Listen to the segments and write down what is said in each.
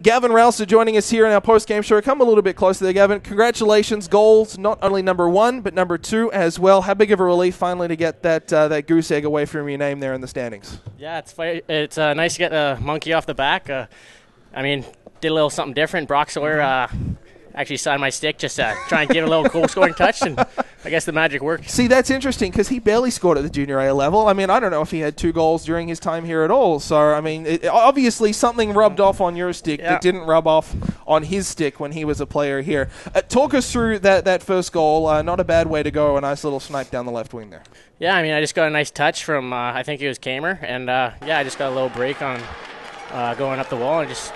Gavin Rauser joining us here in our post-game show. Come a little bit closer there, Gavin. Congratulations. Goals, not only number 1, but number 2 as well. How big of a relief finally to get that goose egg away from your name there in the standings? Yeah, it's nice to get a monkey off the back. Did a little something different. Brock Sawyer actually signed my stick just to try and give a little goal-scoring touch, and I guess the magic worked. See, that's interesting because he barely scored at the junior A level. I don't know if he had 2 goals during his time here at all. So, obviously something rubbed off on your stick that didn't rub off on his stick when he was a player here. Talk us through that first goal. Not a bad way to go. A nice little snipe down the left wing there. Yeah, I just got a nice touch from, I think it was Kamer, and I just got a little break on going up the wall and just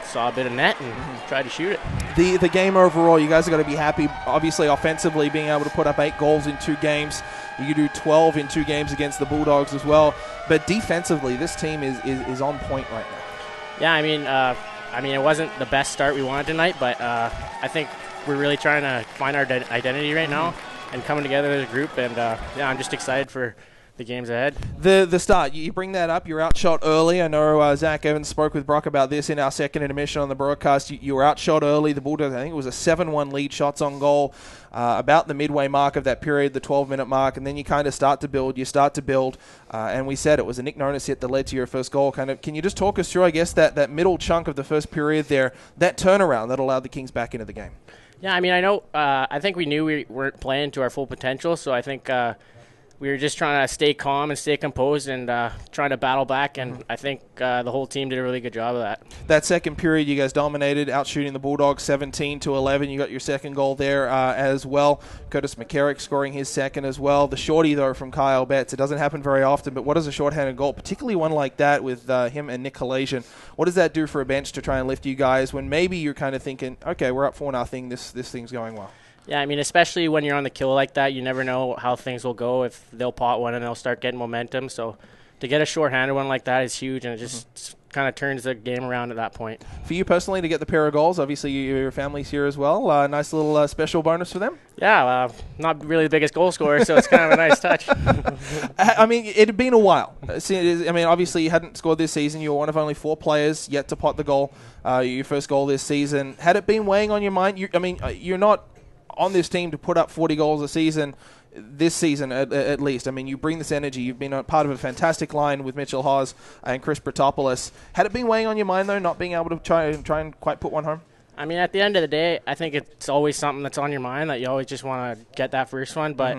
saw a bit of net and tried to shoot it. The game overall, you guys are going to be happy, obviously offensively, being able to put up 8 goals in 2 games. You do 12 in 2 games against the Bulldogs as well. But defensively, this team is on point right now. Yeah, it wasn't the best start we wanted tonight, but I think we're really trying to find our identity right now and coming together as a group. And, I'm just excited for the games ahead. The start, you bring that up, you're outshot early. I know Zach Evans spoke with Brock about this in our second intermission on the broadcast. You were outshot early. The Bulldogs, I think it was a 7-1 lead, shots on goal about the midway mark of that period, the 12-minute mark, and then you kind of start to build. And we said it was a Nick Nonis hit that led to your first goal. Can you just talk us through, I guess, that middle chunk of the first period there, that turnaround that allowed the Kings back into the game? Yeah, I think we knew we weren't playing to our full potential, so I think we were just trying to stay calm and stay composed and trying to battle back, and I think the whole team did a really good job of that. That second period, you guys dominated, outshooting the Bulldogs 17-11. You got your second goal there as well. Curtis McCarrick scoring his second as well. The shorty, though, from Kyle Betts. It doesn't happen very often, but what is a shorthanded goal, particularly one like that with him and Nick Kalasian? What does that do for a bench to try and lift you guys when maybe you're kind of thinking, okay, we're up 4-0, this thing's going well? Yeah, especially when you're on the kill like that, you never know how things will go, if they'll pot one and they'll start getting momentum. So to get a shorthanded one like that is huge, and it just kind of turns the game around at that point. For you personally, to get the pair of goals, obviously your family's here as well. Nice little special bonus for them? Yeah, not really the biggest goal scorer, so it's kind of a nice touch. It had been a while. Obviously you hadn't scored this season. You were one of only 4 players yet to pot the goal, your first goal this season. Had it been weighing on your mind? You're not on this team to put up 40 goals a season, this season at least. You bring this energy. You've been a part of a fantastic line with Mitchell Hawes and Chris Protopoulos. Had it been weighing on your mind, though, not being able to try and quite put one home? At the end of the day, I think it's always something that's on your mind, that you always just want to get that first one. But,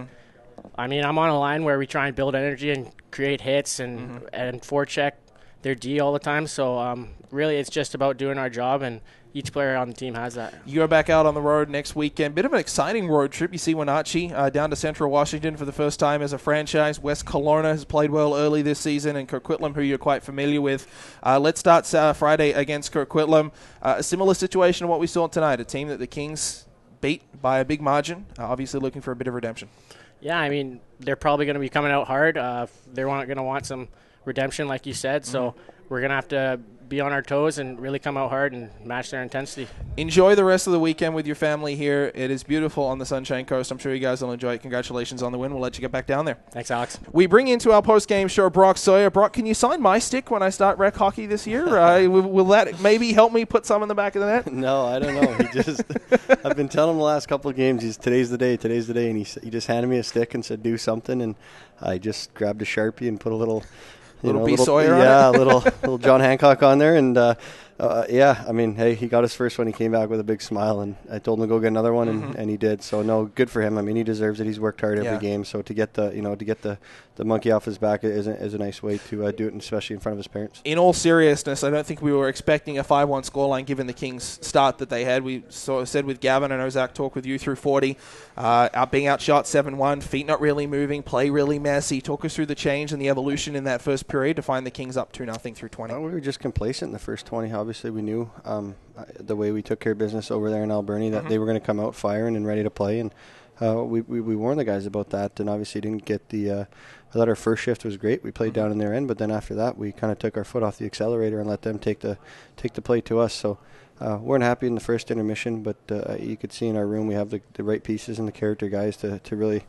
I'm on a line where we try and build energy and create hits and forecheck their D all the time. So, really, it's just about doing our job, and each player on the team has that. You go back out on the road next weekend. Bit of an exciting road trip. You see Wenatchee down to Central Washington for the first time as a franchise. West Kelowna has played well early this season, and Coquitlam, who you're quite familiar with. Let's start Friday against Coquitlam. A similar situation to what we saw tonight, a team that the Kings beat by a big margin, obviously looking for a bit of redemption. Yeah, they're probably going to be coming out hard. They're going to want some redemption, like you said, so we're going to have to be on our toes and really come out hard and match their intensity. Enjoy the rest of the weekend with your family here. It is beautiful on the Sunshine Coast. I'm sure you guys will enjoy it. Congratulations on the win. We'll let you get back down there. Thanks, Alex. We bring into our post-game show Brock Sawyer. Brock, can you sign my stick when I start rec hockey this year? Will that maybe help me put some in the back of the net? No, I don't know. I've been telling him the last couple of games, today's the day, and he just handed me a stick and said, do something, and I just grabbed a Sharpie and put a little Sawyer on it? Yeah, a little John Hancock on there, and hey, he got his first one. He came back with a big smile, and I told him to go get another one, and he did. So no, good for him. He deserves it. He's worked hard every game. So to get the monkey off his back is a nice way to do it, and especially in front of his parents. In all seriousness, I don't think we were expecting a 5-1 scoreline given the Kings' start that they had. We sort of said with Gavin, I know Zach talked with you through 40, being outshot 7-1, feet not really moving, play really messy. Talk us through the change and the evolution in that first period to find the Kings up 2-0 through 20. Well, we were just complacent in the first 20. Obviously, we knew the way we took care of business over there in Alberni that they were going to come out firing and ready to play, and we warned the guys about that, and obviously didn't get the I thought our first shift was great. We played down in their end, but then after that we kind of took our foot off the accelerator and let them take the play to us. So weren't happy in the first intermission, but you could see in our room we have the right pieces and the character guys to really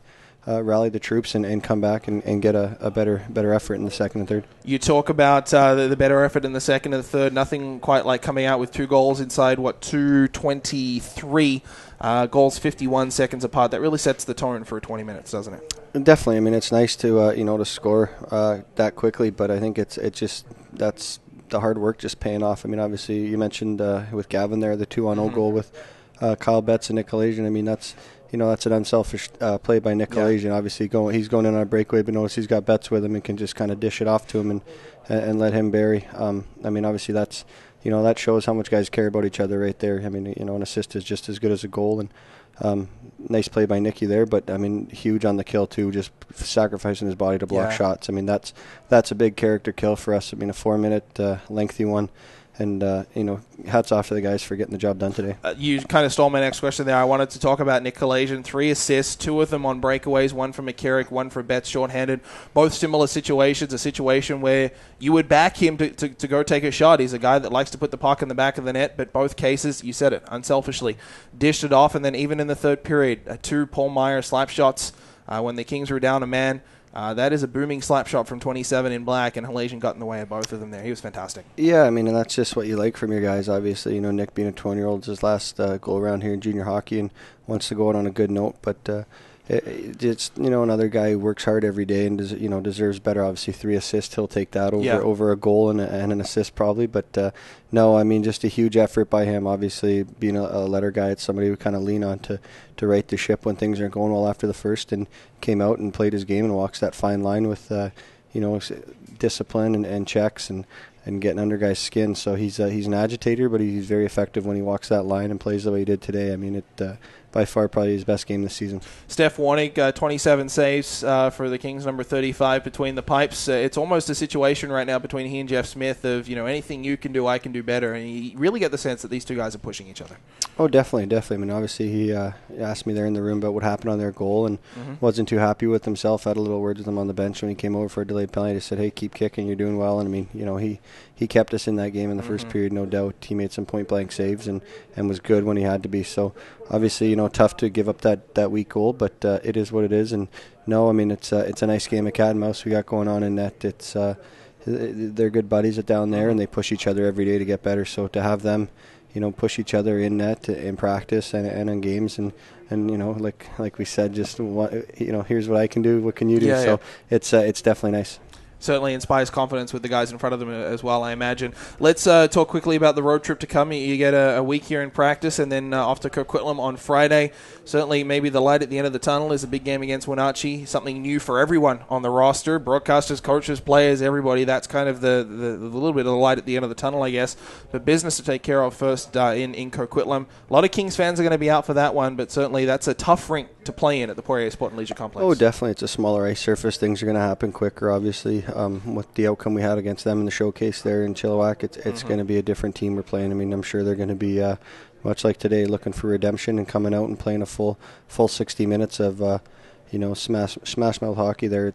rally the troops and come back and get a better effort in the second and third. You talk about the better effort in the second and the third. Nothing quite like coming out with 2 goals inside, 2:23 goals 51 seconds apart. That really sets the tone for 20 minutes, doesn't it? Definitely. I mean, it's nice to to score that quickly, but I think it's just that's the hard work just paying off. I mean, obviously you mentioned with Gavin there, the 2-on-0 goal with Kyle Betts and Nick Alasian. I mean, that's an unselfish play by Nick Alasian. Obviously, he's going in on a breakaway, but notice he's got Betts with him and can just kind of dish it off to him and let him bury. I mean, obviously that's that shows how much guys care about each other right there. I mean, an assist is just as good as a goal, and nice play by Nicky there. But I mean, huge on the kill too, just sacrificing his body to block shots. I mean, that's a big character kill for us. I mean, a 4-minute lengthy one. And, hats off to the guys for getting the job done today. You kind of stole my next question there. I wanted to talk about Nick Alasian. 3 assists, 2 of them on breakaways, 1 for McCarrick, 1 for Betts shorthanded. Both similar situations, a situation where you would back him to go take a shot. He's a guy that likes to put the puck in the back of the net, but both cases, you said it, unselfishly, dished it off. And then even in the third period, 2 Paul Meyer slap shots when the Kings were down a man. That is a booming slap shot from 27 in black, and Halasian got in the way of both of them there. He was fantastic. Yeah, I mean, and that's just what you like from your guys, obviously. Nick being a 20-year-old, his last go around here in junior hockey and wants to go out on a good note. But it's, another guy who works hard every day and deserves better. Obviously, 3 assists, he'll take that over a goal and an assist probably. But no, I mean, just a huge effort by him. Obviously, being a letter guy, it's somebody we kind of lean on to right the ship when things aren't going well after the first, and came out and played his game and walks that fine line with discipline and checks and getting under guys' skin. So he's an agitator, but he's very effective when he walks that line and plays the way he did today. I mean, it by far probably his best game this season. Steph Warnick, 27 saves for the Kings, number 35 between the pipes. It's almost a situation right now between he and Jeff Smith of, anything you can do, I can do better. And you really get the sense that these two guys are pushing each other. Oh, definitely. I mean, obviously he asked me there in the room about what happened on their goal and wasn't too happy with himself. I had a little word with him on the bench when he came over for a delayed penalty. I just said, hey, keep kicking, you're doing well. And I mean, he kept us in that game in the first period, no doubt. He made some point-blank saves and was good when he had to be. So obviously, tough to give up that weak goal, but it is what it is. And no, I mean, it's a nice game of cat and mouse we got going on in net. It's they're good buddies down there, and they push each other every day to get better. So to have them, push each other in net in practice and in games, and like we said, just here's what I can do, what can you do? It's definitely nice. Certainly inspires confidence with the guys in front of them as well, I imagine. Let's talk quickly about the road trip to come. You get a week here in practice and then off to Coquitlam on Friday. Certainly maybe the light at the end of the tunnel is a big game against Wenatchee, something new for everyone on the roster, broadcasters, coaches, players, everybody. That's kind of the little bit of the light at the end of the tunnel, I guess. But business to take care of first in Coquitlam. A lot of Kings fans are going to be out for that one, but certainly that's a tough rink to play in at the Poirier Sport and Leisure Complex. Oh, definitely. It's a smaller ice surface. Things are going to happen quicker, obviously. With the outcome we had against them in the showcase there in Chilliwack, it's going to be a different team we're playing. I mean, I'm sure they're going to be, much like today, looking for redemption and coming out and playing a full 60 minutes of, smash mouth hockey there.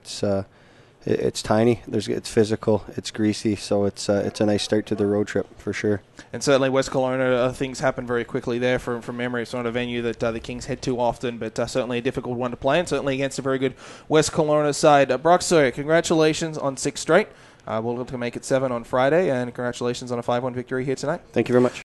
It's tiny. It's physical. It's greasy. So it's a nice start to the road trip for sure. And certainly West Kelowna, things happen very quickly there from memory. It's not a venue that the Kings head to often, but certainly a difficult one to play, and certainly against a very good West Kelowna side. Brock Sawyer, congratulations on 6 straight. We'll look to make it 7 on Friday, and congratulations on a 5-1 victory here tonight. Thank you very much.